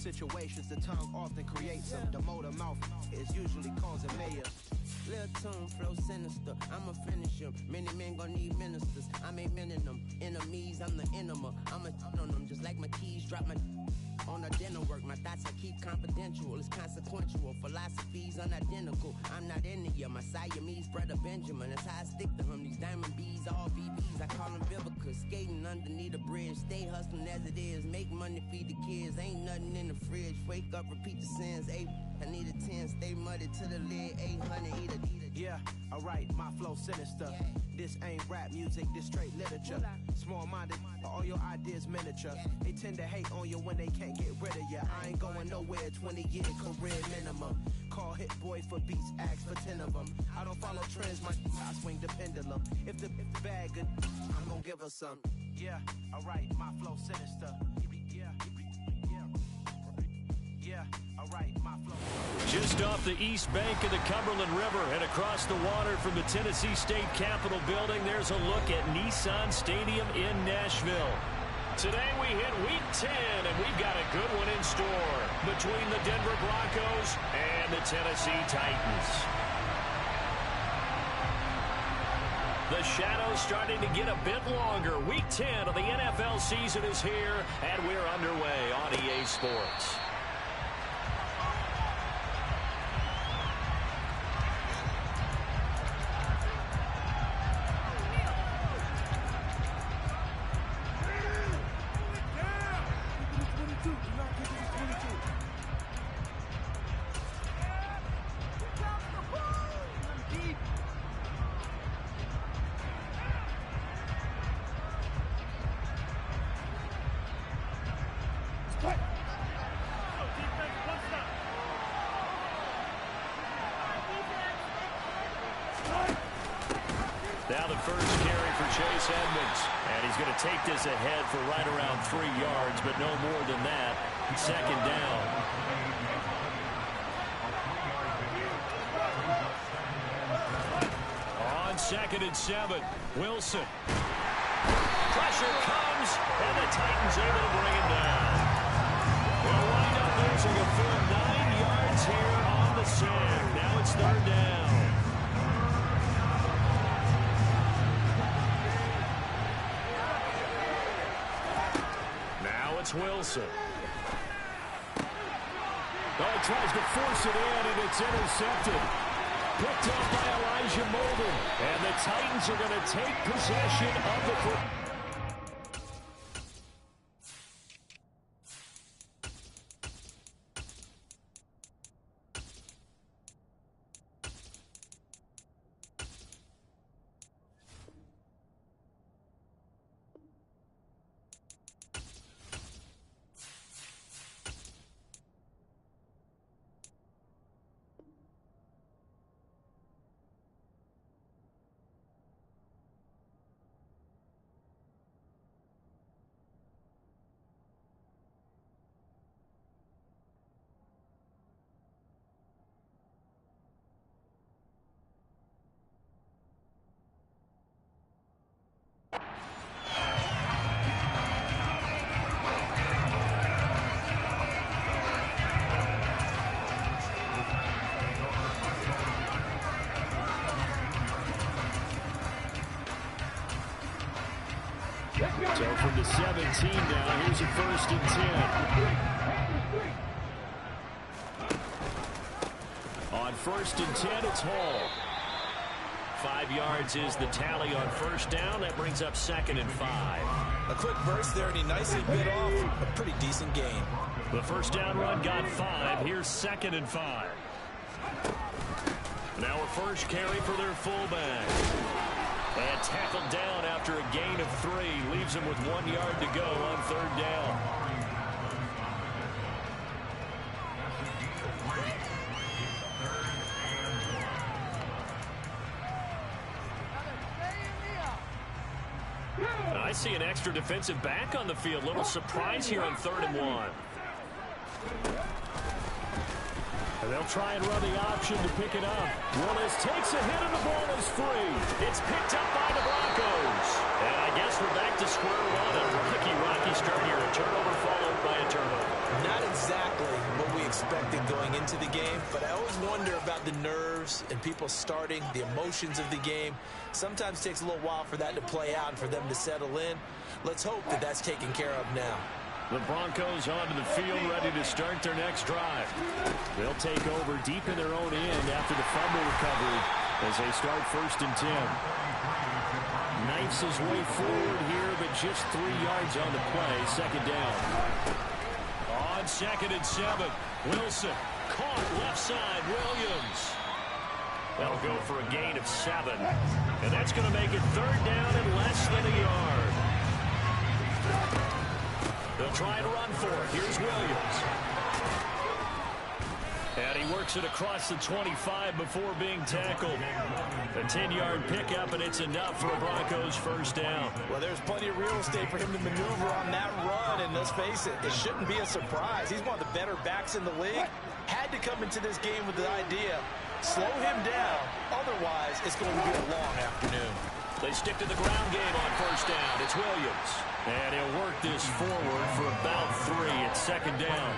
situations, the tongue often creates them. The motor mouth is usually causing mayor. Lil' tune, flow sinister, I'ma finish him. Many men gon' need ministers, I ain't meaning them. Enemies, I'm the enema, I'ma on them. Just like my keys, drop my on the dinner work. My thoughts I keep confidential, it's consequential. Philosophies unidentical, I'm not into you. My Siamese brother Benjamin, that's how I stick to him. These diamond bees, all BBs, I call them Vivica. Skating underneath a bridge, stay hustling as it is. Make money, feed the kids, ain't nothing in the fridge. Wake up, repeat the sins, I need a 10, stay muddy to the lid, 800, eat a. Yeah, alright, my flow sinister. Yeah. This ain't rap music, this straight literature. Small-minded, all your ideas miniature. Yeah. They tend to hate on you when they can't get rid of you. I ain't going nowhere, 20-year career minimum. Call Hit Boy for beats, ask for 10 of them. I don't follow trends, I swing the pendulum. If the bag good, I'm gonna give her some. Yeah, alright, my flow sinister. Yeah, alright, my flow. Just off the east bank of the Cumberland River and across the water from the Tennessee State Capitol building, there's a look at Nissan Stadium in Nashville. Today we hit Week 10, and we've got a good one in store between the Denver Broncos and the Tennessee Titans. The shadow's starting to get a bit longer. Week 10 of the NFL season is here, and we're underway on EA Sports. Now the first carry for Chase Edmonds. And he's going to take this ahead for right around 3 yards, but no more than that. Second down. On 2nd and 7, Wilson. Pressure comes, and the Titans able to bring it down. They'll wind up losing a full 9 yards here on the sack. Now it's 3rd down. It's Wilson. Oh, he tries to force it in, and it's intercepted. Picked up by Elijah Molden. And the Titans are going to take possession of the football. So from the 17 now, here's a 1st and 10. On 1st and 10, it's Hall. 5 yards is the tally on 1st down. That brings up 2nd and 5. A quick burst there, and he nicely bit off a pretty decent gain. The 1st down run got 5. Here's 2nd and 5. Now a first carry for their fullback. And tackled down after a gain of 3. Leaves him with 1 yard to go on 3rd down. I see an extra defensive back on the field. Little surprise here on 3rd and 1. And they'll try and run the option to pick it up. Willis takes a hit and the ball is free. It's picked up by the Broncos. And I guess we're back to square one. A rocky start here. A turnover followed by a turnover. Not exactly. expected going into the game, but I always wonder about the nerves and people starting, the emotions of the game. Sometimes it takes a little while for that to play out and for them to settle in. Let's hope that that's taken care of now. The Broncos onto the field, ready to start their next drive. They'll take over deep in their own end after the fumble recovery as they start 1st and 10. Knifes his way forward here, but just 3 yards on the play. 2nd down. On 2nd and 7, Wilson caught left side. Williams. That'll go for a gain of 7. And that's going to make it 3rd down and less than a yard. They'll try and run for it. Here's Williams. And he works it across the 25 before being tackled. A 10-yard pickup, and it's enough for a Broncos 1st down. Well, there's plenty of real estate for him to maneuver on that run, and let's face it, it shouldn't be a surprise. He's one of the better backs in the league. Had to come into this game with the idea, slow him down, otherwise it's going to be a long afternoon. They stick to the ground game on 1st down. It's Williams. And he'll work this forward for about 3 at 2nd down.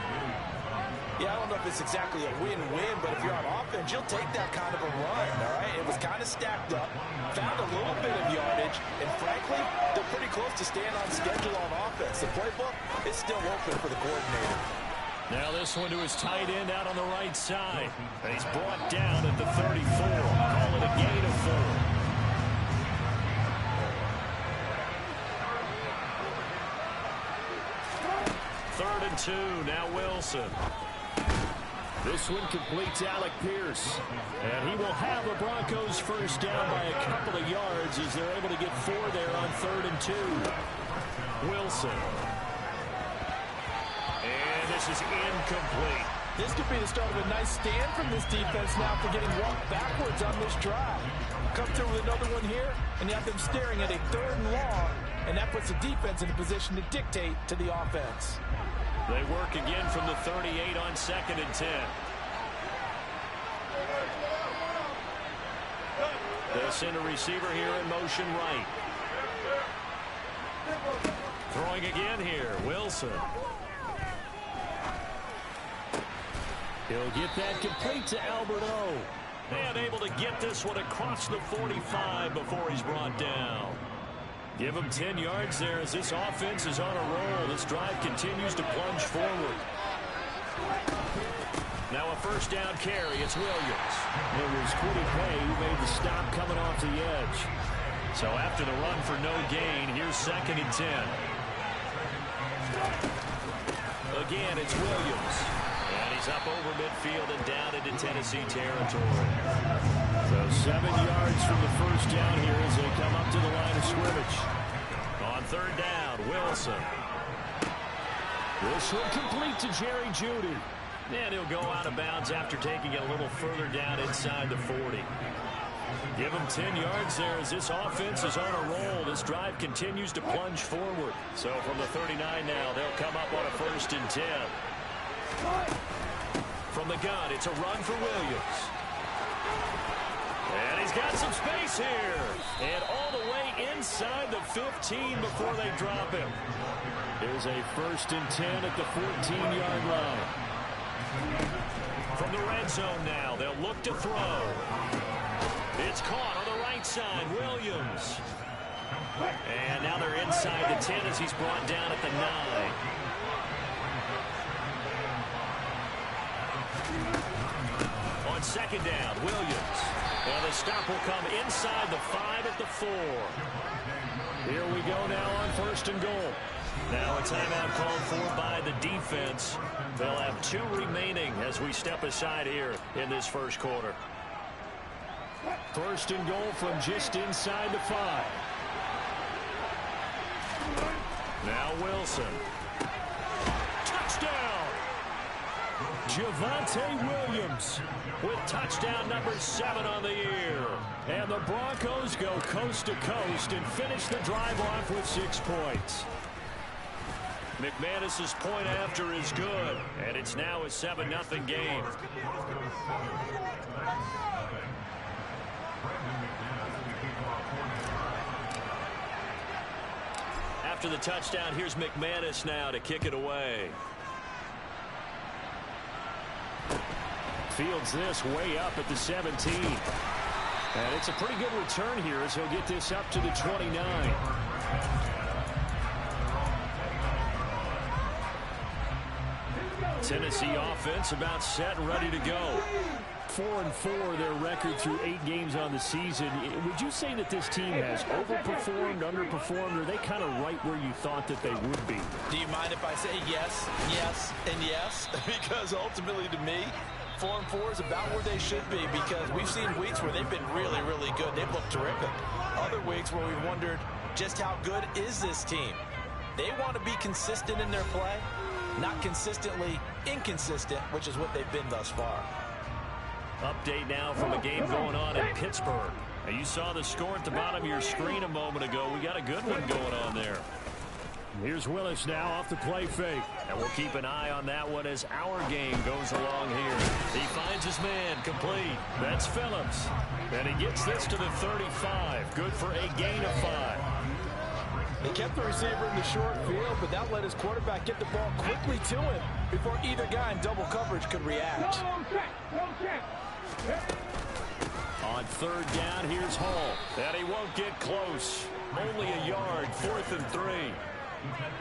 Yeah, I don't know if it's exactly a win-win, but if you're on offense, you'll take that kind of a run, all right? It was kind of stacked up, found a little bit of yardage, and frankly, they're pretty close to staying on schedule on offense. The playbook is still open for the coordinator. Now this one to his tight end out on the right side. And he's brought down at the 34. Call it a gain of 4. 3rd and 2, now Wilson. This one completes Alec Pierce. And he will have the Broncos 1st down by a couple of yards as they're able to get 4 there on 3rd and 2. Wilson. And this is incomplete. This could be the start of a nice stand from this defense now for getting walked backwards on this drive. Come through with another one here, and you have them staring at a 3rd and long, and that puts the defense in a position to dictate to the offense. They work again from the 38 on 2nd and 10. They'll send a receiver here in motion right. Throwing again here, Wilson. He'll get that complete to Albert O. And able to get this one across the 45 before he's brought down. Give him 10 yards there as this offense is on a roll. This drive continues to plunge forward. Now a 1st down carry. It's Williams. It was Kwity Paye who made the stop coming off the edge. So after the run for no gain, here's 2nd and 10. Again, it's Williams. And he's up over midfield and down into Tennessee territory. So 7 yards from the 1st down here as they come up to the line of scrimmage. On 3rd down, Wilson. This one complete to Jerry Jeudy. And he'll go out of bounds after taking it a little further down inside the 40. Give him 10 yards there as this offense is on a roll. This drive continues to plunge forward. So from the 39 now, they'll come up on a 1st and 10. From the gun, it's a run for Williams. And he's got some space here. And all the way inside the 15 before they drop him. Here's a 1st and 10 at the 14-yard line. From the red zone now, they'll look to throw. It's caught on the right side, Williams. And now they're inside the 10 as he's brought down at the 9. On 2nd down, Williams. And the stop will come inside the 5 at the 4. Here we go now on 1st and goal. Now a timeout called for by the defense. They'll have 2 remaining as we step aside here in this 1st quarter. 1st and goal from just inside the 5. Now Wilson. Touchdown! Javonte Williams with touchdown number 7 on the year. And the Broncos go coast to coast and finish the drive off with 6 points. McManus's point after is good, and it's now a 7-0 game. After the touchdown, here's McManus now to kick it away. Fields this way up at the 17. And it's a pretty good return here as he'll get this up to the 29. Tennessee offense about set and ready to go. 4-4 their record through 8 games on the season. Would you say that this team has overperformed, underperformed, or are they kind of right where you thought that they would be? Do you mind if I say yes, yes, and yes? Because ultimately to me, 4-4 is about where they should be, because we've seen weeks where they've been really, really good. They've looked terrific. Other weeks where we've wondered just how good is this team. They want to be consistent in their play, not consistently inconsistent, which is what they've been thus far. Update now from a game going on in Pittsburgh. Now, you saw the score at the bottom of your screen a moment ago. We got a good one going on there. Here's Willis now off the play fake. And we'll keep an eye on that one as our game goes along here. He finds his man complete. That's Phillips. And he gets this to the 35. Good for a gain of 5. They kept the receiver in the short field, but that let his quarterback get the ball quickly to him before either guy in double coverage could react. On third down, here's Hall. And he won't get close. Only a yard, 4th and 3.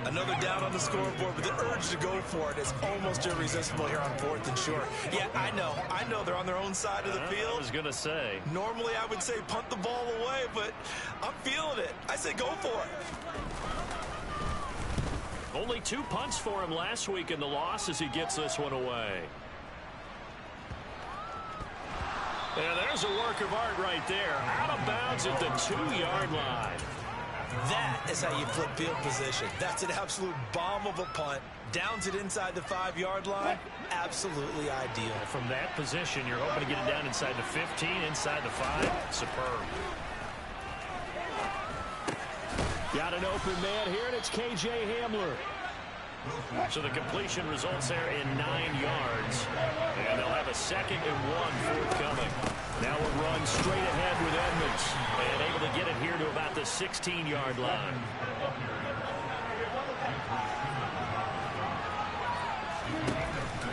Another down on the scoreboard, but the urge to go for it is almost irresistible here on 4th and short. Yeah, I know they're on their own side of the field. I was going to say. Normally I would say punt the ball away, but I'm feeling it. I say go for it. Only 2 punts for him last week in the loss as he gets this one away. And there's a work of art right there. Out of bounds at the 2-yard line. That is how you flip field position. That's an absolute bomb of a punt. Downs it inside the 5-yard line. Absolutely ideal. From that position, you're hoping to get it down inside the 15, inside the 5. Superb. Got an open man here, and it's K.J. Hamler. So the completion results there in 9 yards. And they'll have a 2nd and 1 forthcoming. Now a run straight ahead with Edmonds. And able to get it here to about the 16-yard line.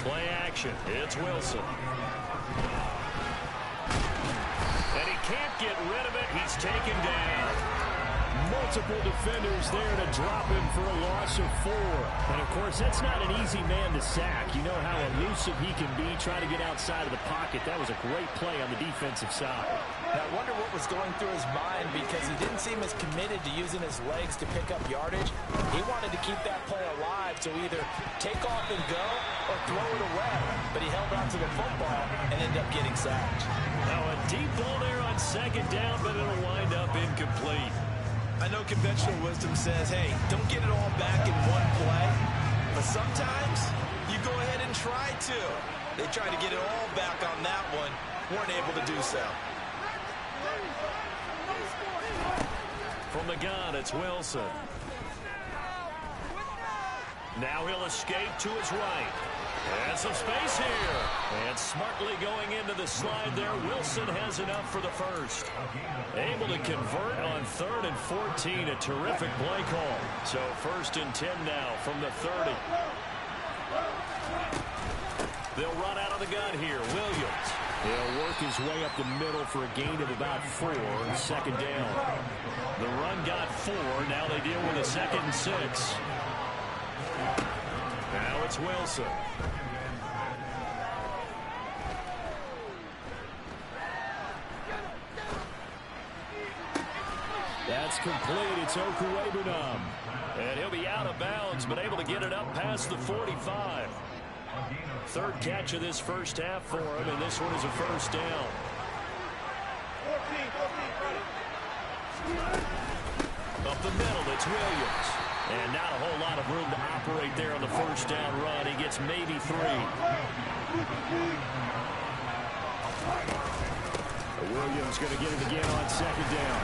Play action. It's Wilson. And he can't get rid of it. He's taken down. Multiple defenders there to drop him for a loss of 4. And, of course, that's not an easy man to sack. You know how elusive he can be trying to get outside of the pocket. That was a great play on the defensive side. Now, I wonder what was going through his mind, because he didn't seem as committed to using his legs to pick up yardage. He wanted to keep that play alive, so either take off and go or throw it away. But he held on to the football and ended up getting sacked. Now a deep ball there on 2nd down, but it'll wind up incomplete. I know conventional wisdom says, hey, don't get it all back in one play. But sometimes you go ahead and try to. They tried to get it all back on that one. Weren't able to do so. From the gun, it's Wilson. Now he'll escape to his right. And some space here. And smartly going into the slide there, Wilson has enough for the first. Able to convert on 3rd and 14. A terrific play call. So 1st and 10 now from the 30. They'll run out of the gun here. Williams. He'll work his way up the middle for a gain of about 4 and 2nd down. The run got 4. Now they deal with a 2nd and 6. Now it's Wilson. That's complete. It's Okuwebunam. And he'll be out of bounds, but able to get it up past the 45. 3rd catch of this first half for him, and this one is a 1st down. Up the middle, it's Williams. And not a whole lot of room to operate there on the 1st down run. He gets maybe 3. Williams going to get it again on 2nd down.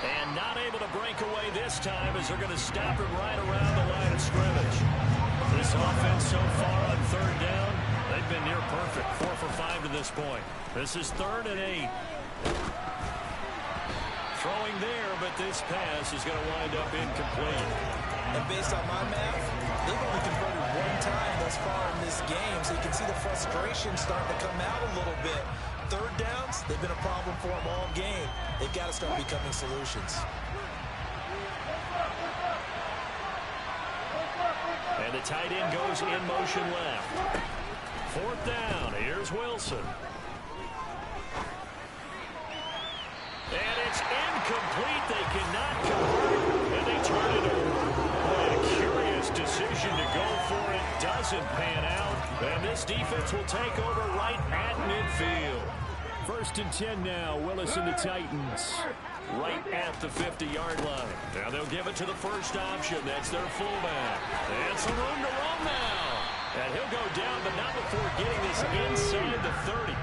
And not able to break away this time as they're going to stop him right around the line of scrimmage. This offense so far on 3rd down, they've been near perfect. 4 for 5 to this point. This is 3rd and 8. Throwing there, but this pass is going to wind up incomplete. And based on my math, they've only converted 1 time thus far in this this game, so you can see the frustration starting to come out a little bit. Third downs, they've been a problem for them all game. They've got to start becoming solutions. And the tight end goes in motion left. Fourth down. Here's Wilson. And it's incomplete. They cannot convert. And they turn it over. What a curious decision to go for it. Doesn't pan out. And this defense will take over right at midfield. 1st and 10 now. Willis and the Titans. Right at the 50-yard line. Now they'll give it to the first option. That's their fullback. And some room to run now. And he'll go down, but not before getting this inside the 30.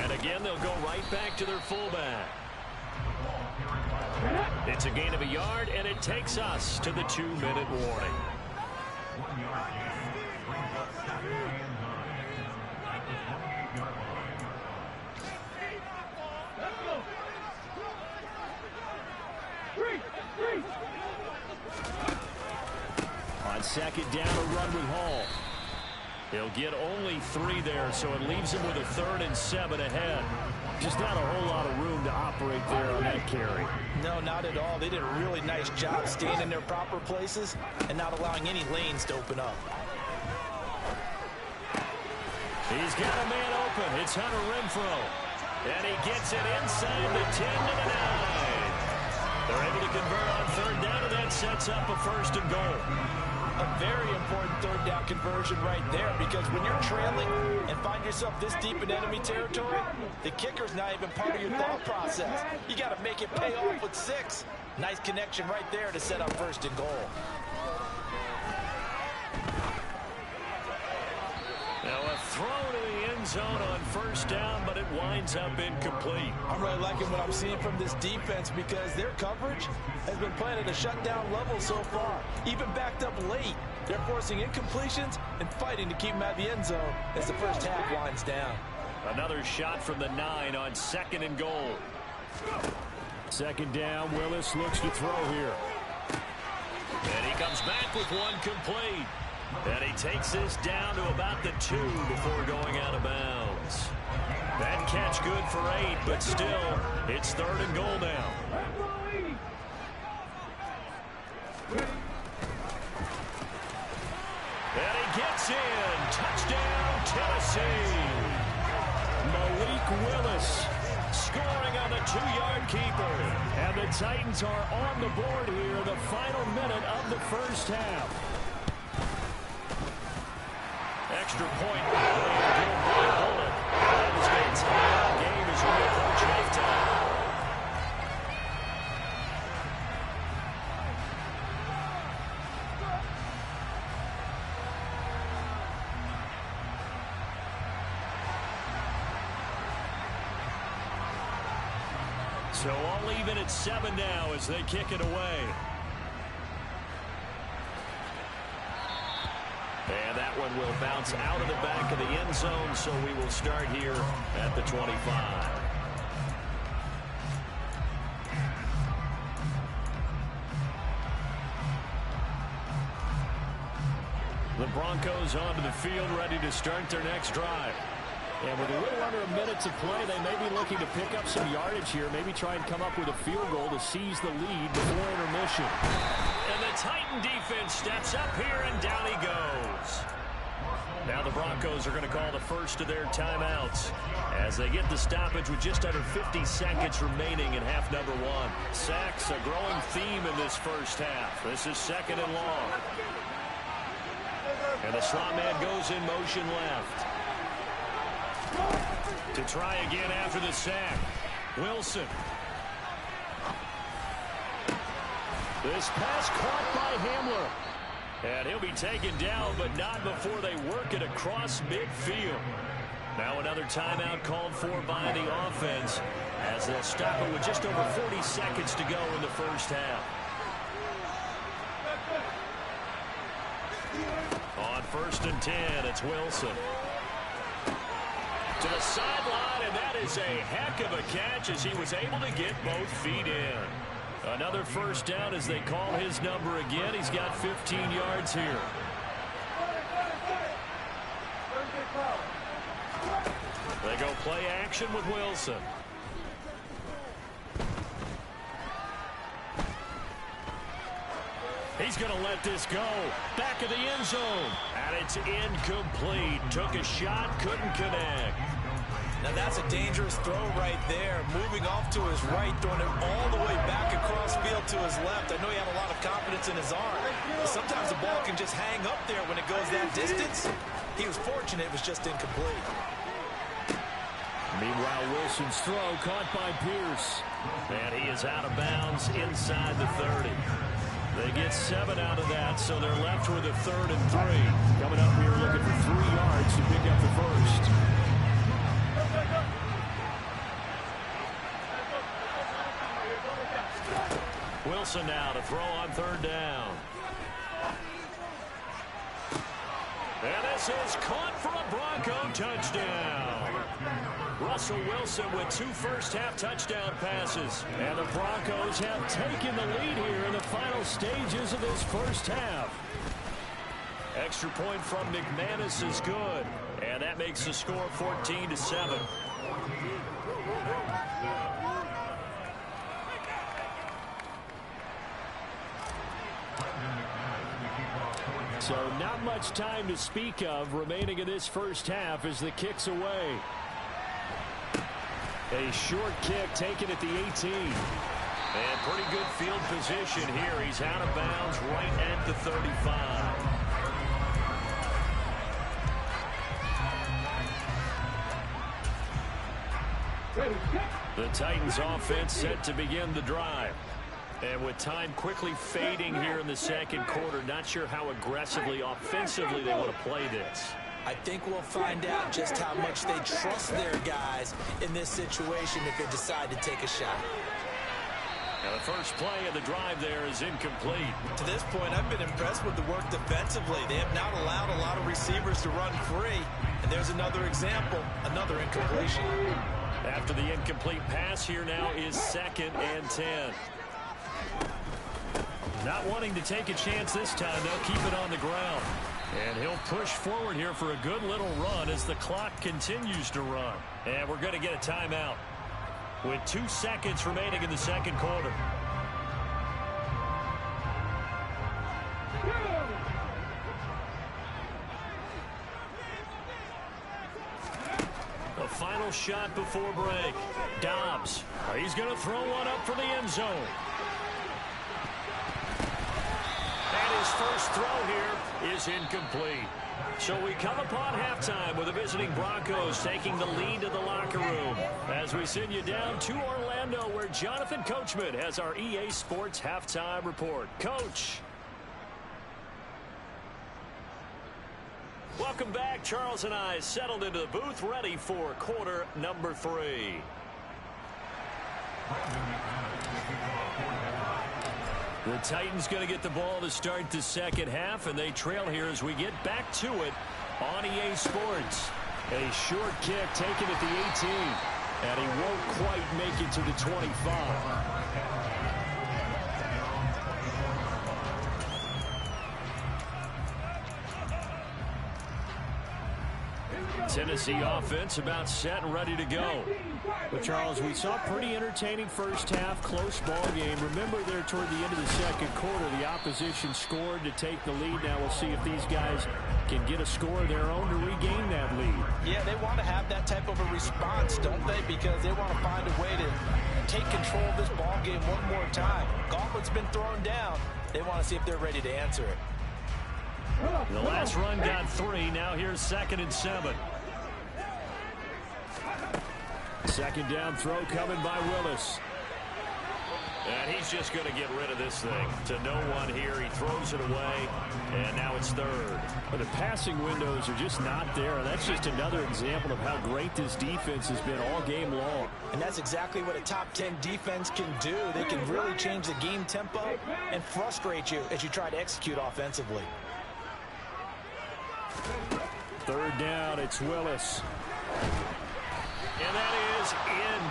And again, they'll go right back to their fullback. It's a gain of a yard, and it takes us to the 2-minute warning. On second down, a run with Hall. He'll get only 3 there, so it leaves him with a 3rd and 7 ahead. Just not a whole lot of room to operate there on that carry. No, not at all. They did a really nice job staying in their proper places and not allowing any lanes to open up. He's got a man open. It's Hunter Renfrow. And he gets it inside the 10 to the 9. They're able to convert on 3rd down, and that sets up a 1st and goal. A very important 3rd down conversion right there, because when you're trailing and find yourself this deep in enemy territory, the kicker's not even part of your thought process. You got to make it pay off with 6. Nice connection right there to set up 1st and goal. Now a throw to the end zone on 1st down, but it winds up incomplete. I'm really liking what I'm seeing from this defense, because their coverage has been playing at a shutdown level so far. Even backed up late, they're forcing incompletions and fighting to keep them out of the end zone as the first half winds down. Another shot from the 9 on 2nd and goal. 2nd down, Willis looks to throw here. And he comes back with one complete. And he takes this down to about the 2 before going out of bounds. That catch good for 8, but still, it's 3rd and goal now. And he gets in. Touchdown, Tennessee. Malik Willis scoring on the 2-yard keeper. And the Titans are on the board here in the final minute of the first half. Extra point. That is going to tie the game as we approach halftime. So all even at 7 now as they kick it away. And that one will bounce out of the back of the end zone, so we will start here at the 25. The Broncos onto the field, ready to start their next drive. And with a little under a minute to play, they may be looking to pick up some yardage here, maybe try and come up with a field goal to seize the lead before intermission. And the Titan defense steps up here, and down he goes. Now the Broncos are going to call the first of their timeouts as they get the stoppage with just under 50 seconds remaining in half number 1. Sacks, a growing theme in this first half. This is 2nd and long. And the slot man goes in motion left. To try again after the sack. Wilson. This pass caught by Hamler. And he'll be taken down, but not before they work it across midfield. Now another timeout called for by the offense as they'll stop it with just over 40 seconds to go in the first half. On 1st and 10, it's Wilson. To the sideline, and that is a heck of a catch as he was able to get both feet in. Another first down as they call his number again. He's got 15 yards here. They go play action with Wilson. He's going to let this go. Back of the end zone. And it's incomplete. Took a shot, couldn't connect. Now that's a dangerous throw right there. Moving off to his right, throwing it all the way back across field to his left. I know he had a lot of confidence in his arm. But sometimes the ball can just hang up there when it goes that distance. He was fortunate it was just incomplete. Meanwhile, Wilson's throw caught by Pierce. And he is out of bounds inside the 30. They get 7 out of that, so they're left with a 3rd and 3. Coming up here looking for 3 yards to pick up the first. Wilson now to throw on 3rd down. And this is caught for a Bronco touchdown. Russell Wilson with 2 first-half touchdown passes. And the Broncos have taken the lead here in the final stages of this first half. Extra point from McManus is good. And that makes the score 14-7. So not much time to speak of remaining in this first half as the kick's away. A short kick taken at the 18. And pretty good field position here. He's out of bounds right at the 35. The Titans offense set to begin the drive. And with time quickly fading here in the second quarter, not sure how aggressively, offensively they want to play this. I think we'll find out just how much they trust their guys in this situation if they decide to take a shot. Now the first play of the drive there is incomplete. To this point, I've been impressed with the work defensively. They have not allowed a lot of receivers to run free. And there's another example, another incompletion. After the incomplete pass, here now is 2nd and 10. Not wanting to take a chance this time, they'll keep it on the ground. And he'll push forward here for a good little run as the clock continues to run. And we're going to get a timeout with 2 seconds remaining in the second quarter. The final shot before break. Dobbs. He's going to throw one up for the end zone. And his first throw here is incomplete. So we come upon halftime with the visiting Broncos taking the lead to the locker room as we send you down to Orlando where Jonathan Coachman has our EA Sports halftime report. Coach. Welcome back. Charles and I settled into the booth ready for quarter number 3. The Titans going to get the ball to start the second half, and they trail here as we get back to it on EA Sports. A short kick taken at the 18, and he won't quite make it to the 25. Tennessee offense about set and ready to go. But, Charles, we saw a pretty entertaining first half, close ball game. Remember there toward the end of the second quarter, the opposition scored to take the lead. Now we'll see if these guys can get a score of their own to regain that lead. Yeah, they want to have that type of a response, don't they? Because they want to find a way to take control of this ball game one more time. Gauntlet's been thrown down. They want to see if they're ready to answer it. The last run got 3. Now here's 2nd and 7. Second down throw coming by Willis. And he's just going to get rid of this thing to no one here. He throws it away, and now it's 3rd. But the passing windows are just not there. That's just another example of how great this defense has been all game long. And that's exactly what a top 10 defense can do. They can really change the game tempo and frustrate you as you try to execute offensively. 3rd down, it's Willis. And that is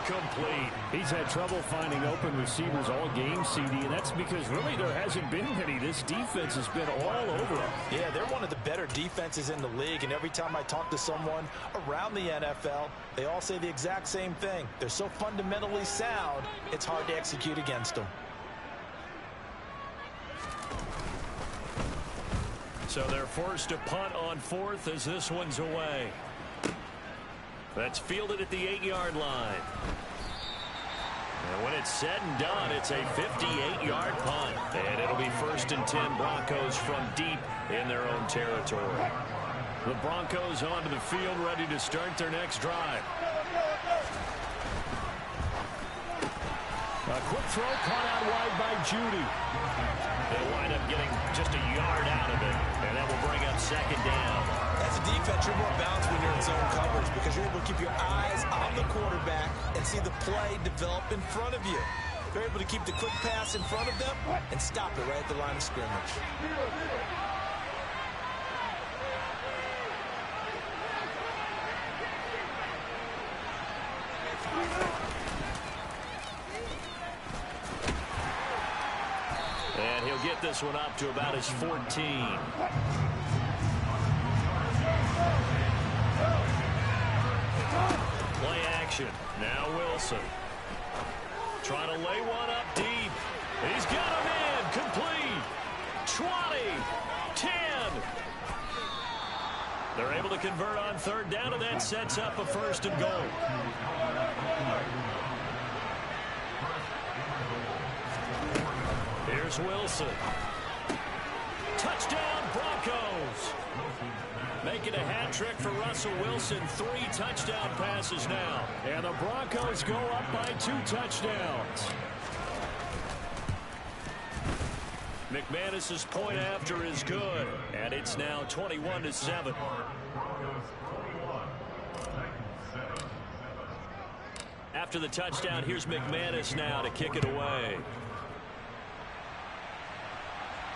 incomplete. He's had trouble finding open receivers all game, CD, and that's because really there hasn't been many. This defense has been all over him. Yeah, they're one of the better defenses in the league, and every time I talk to someone around the NFL, they all say the exact same thing. They're so fundamentally sound, it's hard to execute against them. So they're forced to punt on fourth as this one's away. That's fielded at the 8-yard line. And when it's said and done, it's a 58-yard punt. And it'll be 1st and 10 Broncos from deep in their own territory. The Broncos onto the field, ready to start their next drive. A quick throw caught out wide by Judy. They'll wind up getting just a yard out of it, and that will bring up 2nd down. As a defense, you're more balanced when you're in zone coverage because you're able to keep your eyes on the quarterback and see the play develop in front of you. You're able to keep the quick pass in front of them and stop it right at the line of scrimmage. And he'll get this one up to about his 14. Play action. Now Wilson. Trying to lay one up deep. He's got him in. Complete. 20. 10. They're able to convert on 3rd down, and that sets up a 1st and goal. Here's Wilson. Touchdown, Broncos. Making a hat trick for Russell Wilson. 3 touchdown passes now. And the Broncos go up by 2 touchdowns. McManus's point after is good. And it's now 21-7. After the touchdown, here's McManus now to kick it away.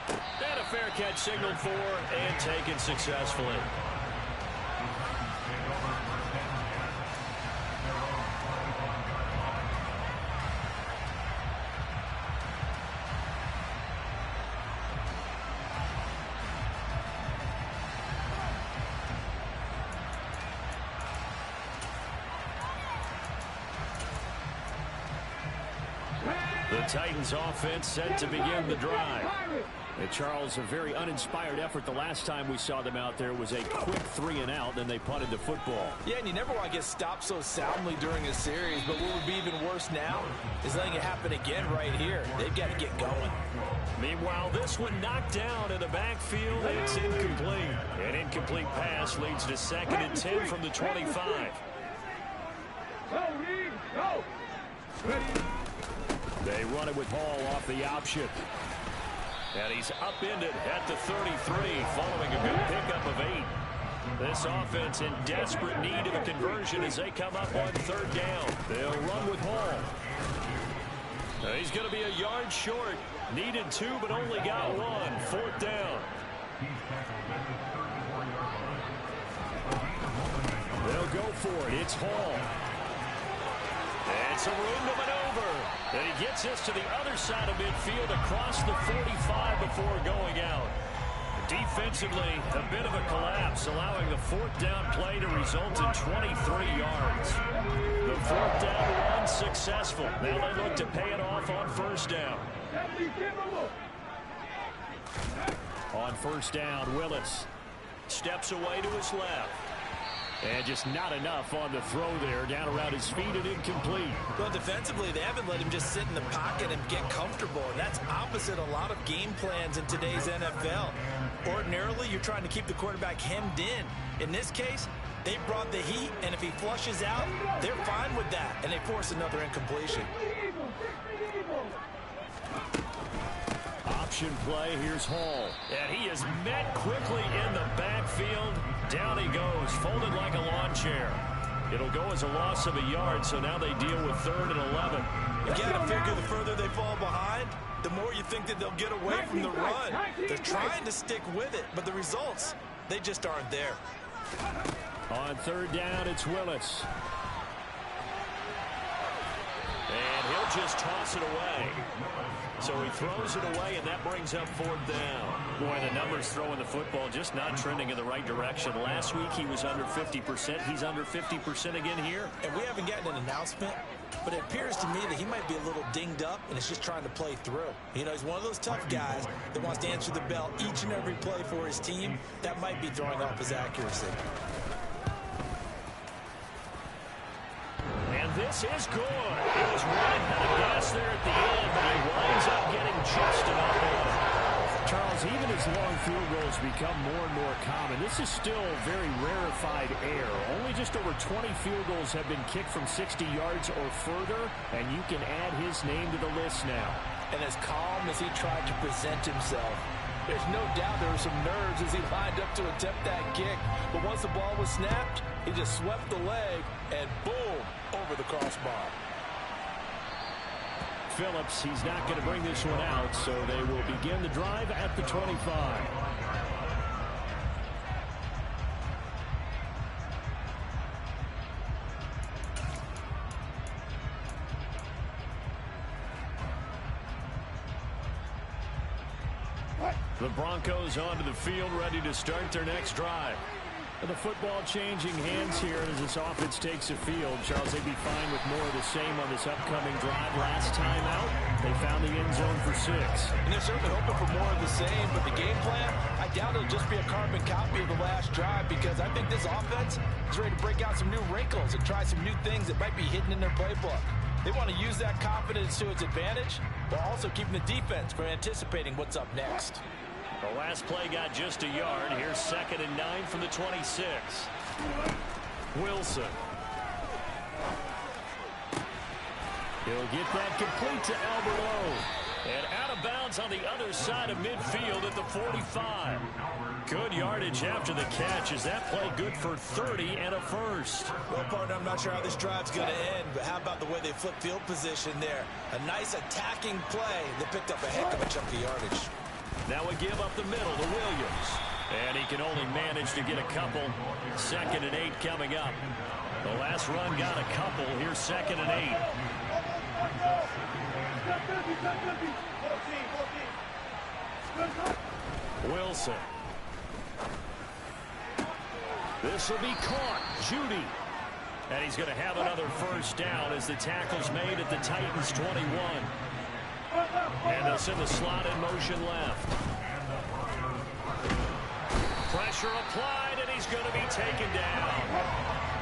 And a fair catch signaled for and taken successfully. The Titans offense set to begin the drive. And Charles, a very uninspired effort. The last time we saw them out there was a quick 3-and-out, then they punted the football. Yeah, and you never want to get stopped so soundly during a series, but what would be even worse now is letting it happen again right here. They've got to get going. Meanwhile, this one knocked down in the backfield. It's incomplete. An incomplete pass leads to 2nd and 10 from the 25. They run it with Hall off the option. And he's upended at the 33 following a good pickup of 8. This offense in desperate need of a conversion as they come up on 3rd down. They'll run with Hall. He's going to be a yard short. Needed 2 but only got 1. 4th down. They'll go for it. It's Hall. And some room to maneuver. And he gets this to the other side of midfield across the 45 before going out. Defensively, a bit of a collapse, allowing the 4th down play to result in 23 yards. The 4th down run successful. Now they look to pay it off on 1st down. On 1st down, Willis steps away to his left. And just not enough on the throw there. Down around his feet and incomplete. Well, defensively, they haven't let him just sit in the pocket and get comfortable. And that's opposite a lot of game plans in today's NFL. Ordinarily, you're trying to keep the quarterback hemmed in. In this case, they brought the heat, and if he flushes out, they're fine with that. And they force another incompletion. Option play, here's Hall. And he is met quickly in the backfield. Down he goes, folded like a lawn chair. It'll go as a loss of a yard, so now they deal with 3rd and 11. You got to figure the further they fall behind, the more you think that they'll get away from the run. They're trying to stick with it, but the results, they just aren't there. On 3rd down, it's Willis. And he'll just toss it away. So he throws it away, and that brings up 4th down. Boy, the numbers throwing the football just not trending in the right direction. Last week he was under 50%. He's under 50% again here. And we haven't gotten an announcement, but it appears to me that he might be a little dinged up and is just trying to play through. You know, he's one of those tough guys that wants to answer the bell each and every play for his team. That might be throwing off his accuracy. And this is good. He was running out of gas there at the end, but he winds up getting just enough on it. Charles, even as long field goals become more and more common, this is still very rarefied air. Only just over 20 field goals have been kicked from 60 yards or further, and you can add his name to the list now. And as calm as he tried to present himself, there's no doubt there were some nerves as he lined up to attempt that kick. But once the ball was snapped, he just swept the leg and boom, over the crossbar. Phillips, he's not going to bring this one out, so they will begin the drive at the 25. The Broncos onto the field, ready to start their next drive. The football changing hands here as this offense takes the field. Charles, they'd be fine with more of the same on this upcoming drive. Last time out, they found the end zone for 6. And they're certainly hoping for more of the same, but the game plan, I doubt it'll just be a carbon copy of the last drive, because I think this offense is ready to break out some new wrinkles and try some new things that might be hidden in their playbook. They want to use that confidence to its advantage, while also keeping the defense from anticipating what's up next. The last play got just a yard. Here's 2nd and 9 from the 26. Wilson. He'll get that complete to Albert O. And out of bounds on the other side of midfield at the 45. Good yardage after the catch. Is that play good for 30 and a first? Well, partner, I'm not sure how this drive's going to end, but how about the way they flip field position there? A nice attacking play that picked up a heck of a chunk of yardage. Now we give up the middle to Williams. And he can only manage to get a couple. 2nd and 8 coming up. The last run got a couple. Here's 2nd and 8. Wilson. This will be caught. Judy. And he's going to have another first down as the tackle's made at the Titans 21. And they'll send the slot in motion left. Pressure applied, and he's going to be taken down.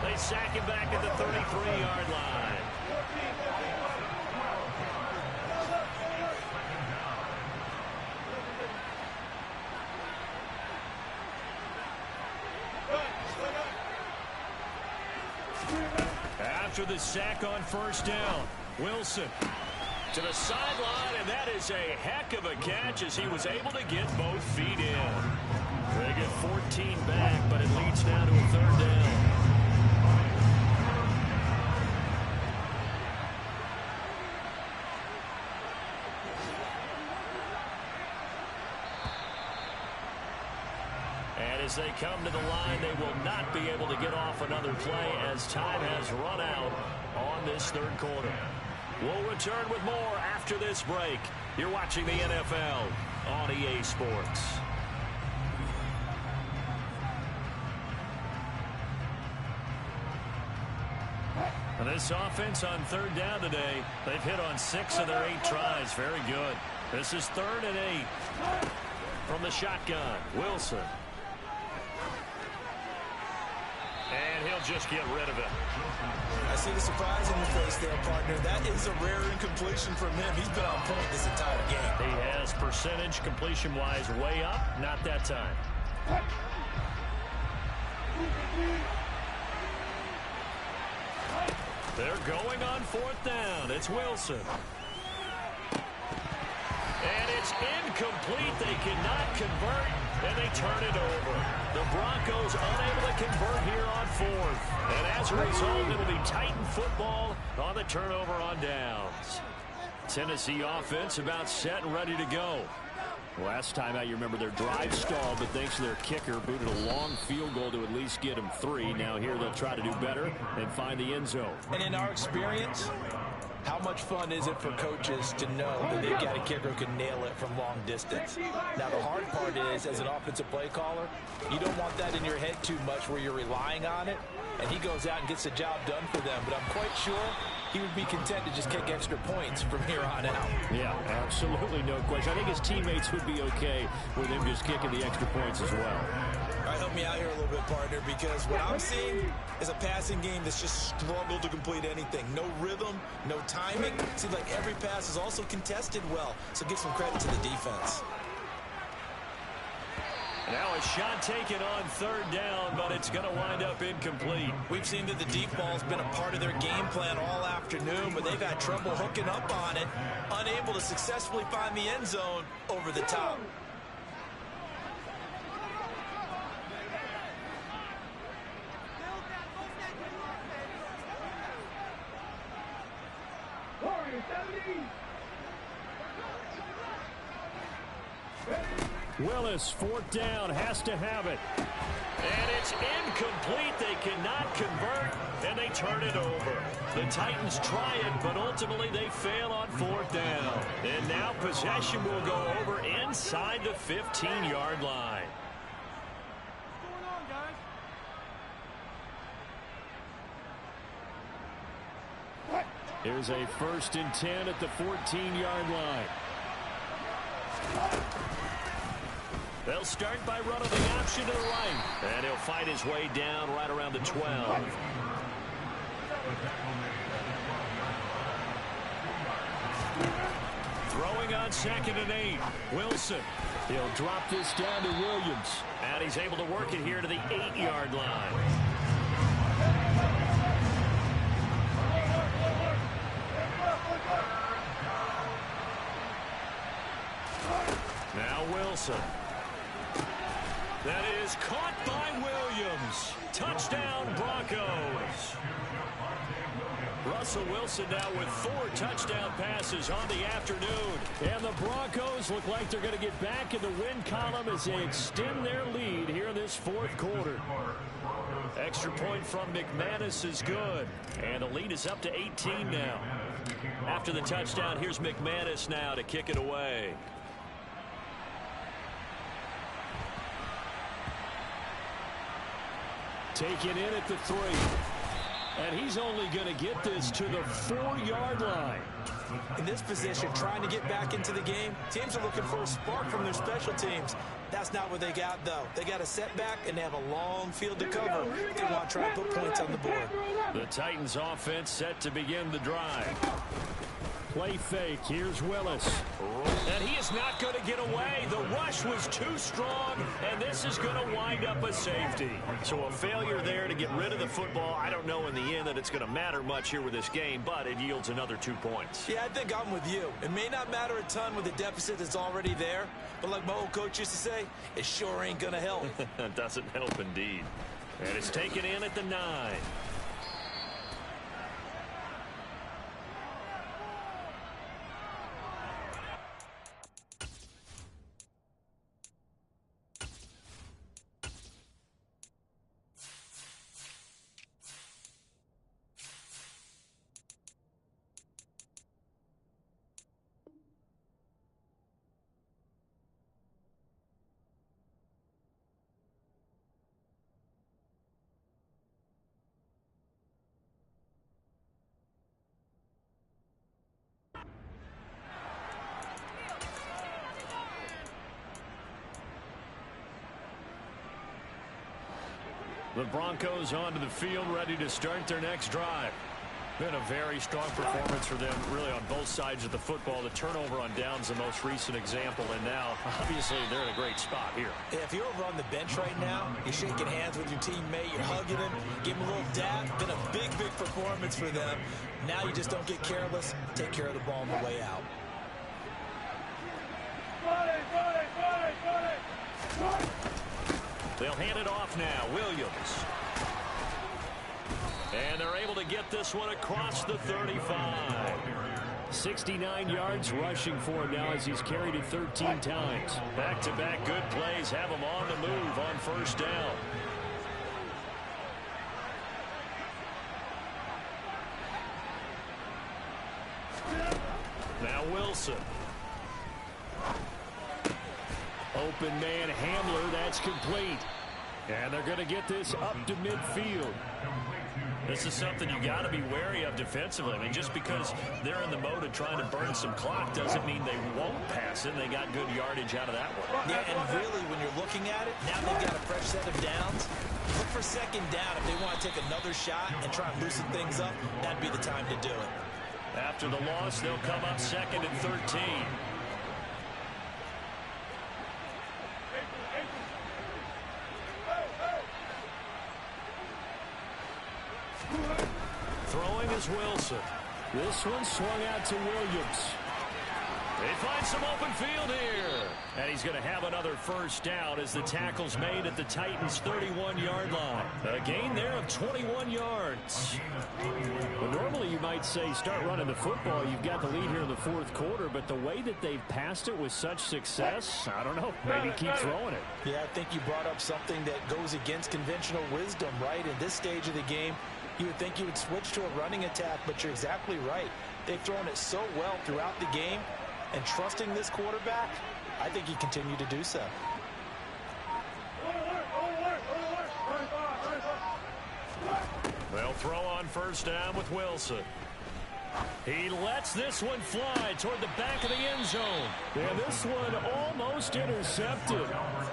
They sack him back at the 33-yard line. After the sack on first down, Wilson to the sideline, and that is a heck of a catch as he was able to get both feet in. They get 14 back, but it leads now to a 3rd down. And as they come to the line, they will not be able to get off another play as time has run out on this 3rd quarter. We'll return with more after this break. You're watching the NFL on EA Sports. And this offense on 3rd down today, they've hit on 6 of their 8 tries. Very good. This is 3rd and 8 from the shotgun. Wilson. And he'll just get rid of it. I see the surprise in your face there, partner. That is a rare incompletion from him. He's been on point this entire game. He has percentage completion-wise way up. Not that time. They're going on 4th down. It's Wilson. And it's incomplete. They cannot convert, and they turn it over. The Broncos unable to convert here on 4th. And as a result, it'll be Titan football on the turnover on downs. Tennessee offense about set and ready to go. Last time out, you remember their drive stalled, but thanks to their kicker, booted a long field goal to at least get them 3. Now here they'll try to do better and find the end zone. And in our experience, How much fun is it for coaches to know that they've got a kicker who can nail it from long distance? Now, the hard part is, as an offensive play caller, you don't want that in your head too much where you're relying on it, and he goes out and gets the job done for them. But I'm quite sure he would be content to just kick extra points from here on out. Yeah, absolutely no question. I think his teammates would be okay with him just kicking the extra points as well. All right, help me out here a little bit, partner, because what I'm seeing is a passing game that's just struggled to complete anything. No rhythm, no timing. Seems like every pass is also contested well, so give some credit to the defense. Now a shot taken on third down, but it's going to wind up incomplete. We've seen that the deep ball's been a part of their game plan all afternoon, but they've had trouble hooking up on it, unable to successfully find the end zone over the top. Willis, fourth down, has to have it. And it's incomplete. They cannot convert, and they turn it over. The Titans try it, but ultimately they fail on fourth down. And now possession will go over inside the 15-yard line. Here's a 1st and 10 at the 14-yard line. They'll start by running the option to the right. And he'll fight his way down right around the 12. Throwing on 2nd and 8. Wilson. He'll drop this down to Williams. And he's able to work it here to the 8-yard line. Now Wilson. That is caught by Williams. Touchdown, Broncos. Russell Wilson now with 4 touchdown passes on the afternoon. And the Broncos look like they're going to get back in the win column as they extend their lead here in this 4th quarter. Extra point from McManus is good. And the lead is up to 18 now. After the touchdown, here's McManus now to kick it away. Taken in at the 3. And he's only going to get this to the 4-yard line. In this position, trying to get back into the game, teams are looking for a spark from their special teams. That's not what they got, though. They got a setback, and they have a long field to cover. They want to try and put points on the board. The Titans offense set to begin the drive. Play fake. Here's Willis. And he is not going to get away. The rush was too strong, and this is going to wind up a safety. So a failure there to get rid of the football. I don't know in the end that it's going to matter much here with this game, but it yields another 2 points. Yeah, I think I'm with you. It may not matter a ton with the deficit that's already there, but like my old coach used to say, it sure ain't going to help. It doesn't help indeed. And it's taken in at the 9. The Broncos onto the field, ready to start their next drive. Been a very strong performance for them, really, on both sides of the football. The turnover on downs, the most recent example, and now, obviously, they're in a great spot here. Yeah, if you're over on the bench right now, you're shaking hands with your teammate, you're hugging him, give him a little dab. Been a big, big performance for them. Now you just don't get careless. Take care of the ball on the way out. They'll hand it off now. Williams. And they're able to get this one across the 35. 69 yards rushing for him now as he's carried it 13 times. Back-to-back good plays have him on the move on first down. Wilson. Open man Hamler, that's complete. And they're going to get this up to midfield. This is something you got to be wary of defensively. I mean, just because they're in the mode of trying to burn some clock doesn't mean they won't pass it. They got good yardage out of that one. Yeah, and really, when you're looking at it, now they've got a fresh set of downs. Look for second down. If they want to take another shot and try and loosen things up, that'd be the time to do it. After the loss, they'll come up 2nd and 13. Throwing is Wilson. This one swung out to Williams. They find some open field here. And he's going to have another first down as the tackle's made at the Titans' 31-yard line. A gain there of 21 yards. Well, normally you might say start running the football. You've got the lead here in the fourth quarter, but the way that they've passed it with such success, I don't know, maybe keep throwing it. Yeah, I think you brought up something that goes against conventional wisdom, right? In this stage of the game, you would think you would switch to a running attack, but you're exactly right. They've thrown it so well throughout the game, and trusting this quarterback, I think he continued to do so. They'll throw on first down with Wilson. He lets this one fly toward the back of the end zone. And this one almost intercepted.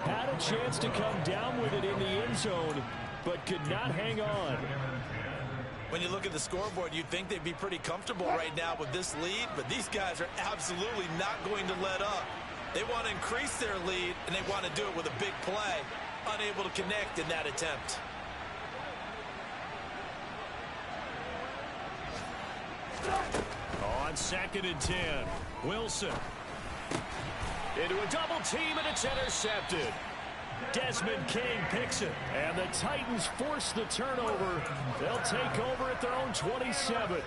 Had a chance to come down with it in the end zone, but could not hang on. When you look at the scoreboard, you'd think they'd be pretty comfortable right now with this lead, but these guys are absolutely not going to let up. They want to increase their lead, and they want to do it with a big play. Unable to connect in that attempt. On 2nd and 10, Wilson. Into a double team, and it's intercepted. Desmond King picks it. And the Titans force the turnover. They'll take over at their own 27.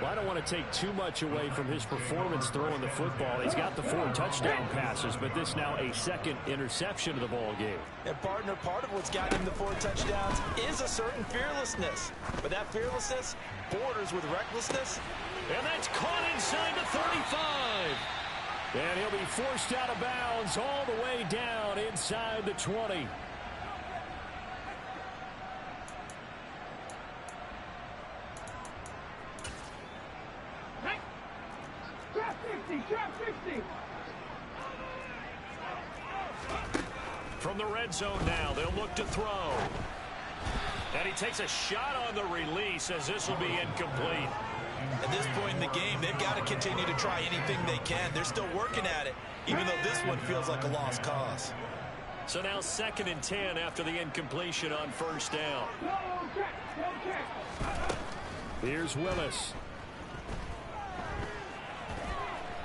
Well, I don't want to take too much away from his performance throwing the football. He's got the 4 touchdown passes, but this now a 2nd interception of the ball game. And partner, part of what's got him the 4 touchdowns is a certain fearlessness. But that fearlessness borders with recklessness. And that's caught inside the 35. And he'll be forced out of bounds all the way down inside the 20. From the red zone now, they'll look to throw. And he takes a shot on the release as this will be incomplete. At this point in the game, they've got to continue to try anything they can. They're still working at it, even though this one feels like a lost cause. So now 2nd and 10 after the incompletion on first down. Here's Willis.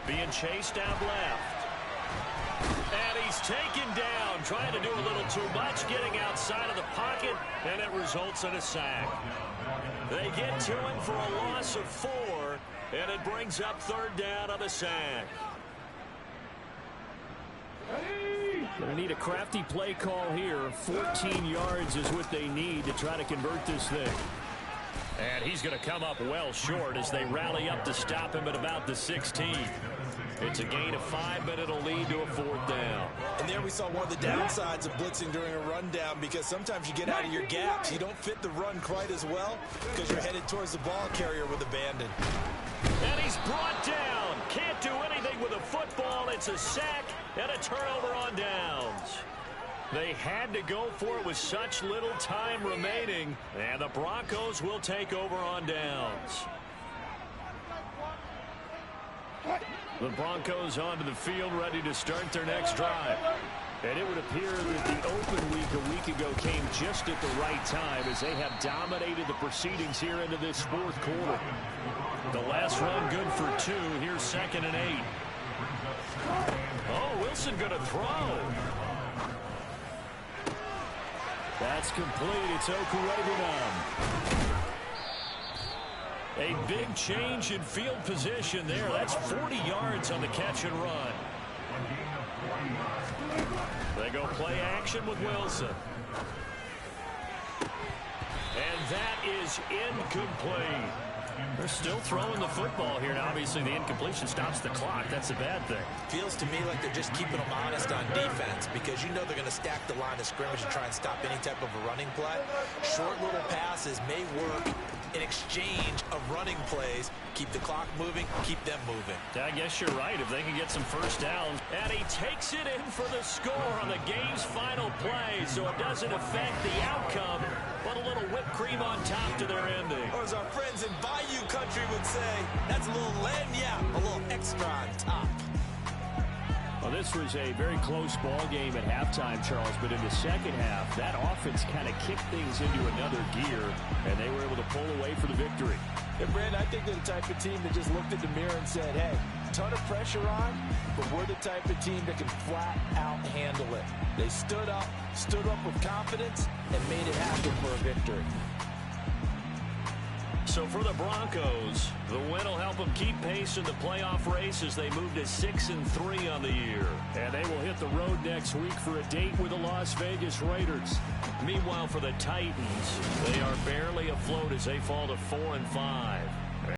Being chased out left. And he's taken down, trying to do a little too much, getting outside of the pocket, and it results in a sack. They get to him for a loss of 4, and it brings up 3rd down on the sack. Going to need a crafty play call here. 14 yards is what they need to try to convert this thing. And he's going to come up well short as they rally up to stop him at about the 16. It's a gain of 5, but it'll lead to a 4th down. And there we saw one of the downsides of blitzing during a rundown, because sometimes you get out of your gaps. You don't fit the run quite as well because you're headed towards the ball carrier with abandon. And he's brought down. Can't do anything with a football. It's a sack and a turnover on downs. They had to go for it with such little time remaining, and the Broncos will take over on downs. The Broncos onto the field, ready to start their next drive. And it would appear that the open week a week ago came just at the right time as they have dominated the proceedings here into this 4th quarter. The last run good for 2. Here's 2nd and 8. Oh, Wilson going to throw. That's complete. It's Okurebunom. A big change in field position there. That's 40 yards on the catch and run. They go play action with Wilson. And that is incomplete. They're still throwing the football here. Now, obviously, the incompletion stops the clock. That's a bad thing. Feels to me like they're just keeping them honest on defense because you know they're going to stack the line of scrimmage and try and stop any type of a running play. Short little passes may work in exchange of running plays. Keep the clock moving, keep them moving. I guess you're right. If they can get some first downs. And he takes it in for the score on the game's final play. So it doesn't affect the outcome, but a little whipped cream on top to their ending. Or as our friends in Bayou Country would say, that's a little lagniappe, a little extra on top. Well, this was a very close ball game at halftime, Charles, but in the second half, that offense kind of kicked things into another gear, and they were able to pull away for the victory. And, Brandon, I think they're the type of team that just looked at the mirror and said, hey, ton of pressure on, but we're the type of team that can flat out handle it. They stood up with confidence, and made it happen for a victory. So for the Broncos, the win will help them keep pace in the playoff race as they move to 6-3 on the year. And they will hit the road next week for a date with the Las Vegas Raiders. Meanwhile, for the Titans, they are barely afloat as they fall to 4-5.